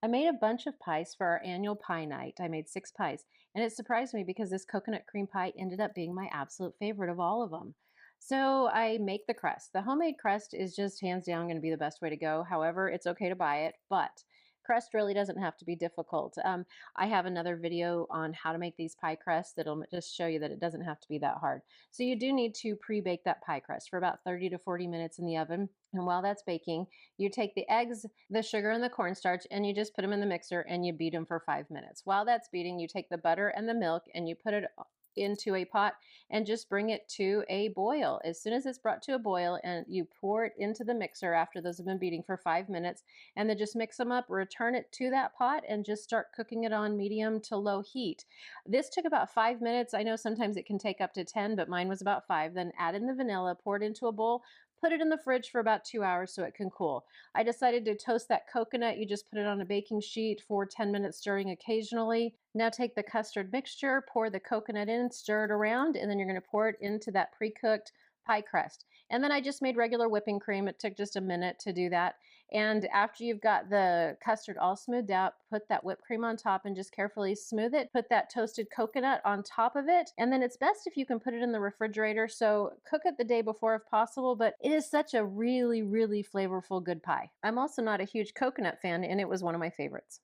I made a bunch of pies for our annual pie night. I made 6 pies, and it surprised me because this coconut cream pie ended up being my absolute favorite of all of them. So I make the crust. The homemade crust is just hands down going to be the best way to go. However, it's okay to buy it, but crust really doesn't have to be difficult. I have another video on how to make these pie crusts that'll just show you that it doesn't have to be that hard. So you do need to pre-bake that pie crust for about 30 to 40 minutes in the oven. And while that's baking, you take the eggs, the sugar, and the cornstarch, and you just put them in the mixer and you beat them for 5 minutes. While that's beating, you take the butter and the milk and you put it into a pot and just bring it to a boil. As soon as it's brought to a boil, and you pour it into the mixer after those have been beating for 5 minutes, and then just mix them up, return it to that pot, and just start cooking it on medium to low heat. This took about 5 minutes. I know sometimes it can take up to 10, but mine was about 5. Then add in the vanilla, pour it into a bowl, put it in the fridge for about 2 hours so it can cool. I decided to toast that coconut. You just put it on a baking sheet for 10 minutes, stirring occasionally. Now take the custard mixture, pour the coconut in, stir it around, and then you're going to pour it into that pre-cooked pie crust. And then I just made regular whipping cream. It took just a minute to do that. And after you've got the custard all smoothed out, put that whipped cream on top and just carefully smooth it. Put that toasted coconut on top of it. And then it's best if you can put it in the refrigerator. So cook it the day before if possible, but it is such a really, really flavorful good pie. I'm also not a huge coconut fan, and it was one of my favorites.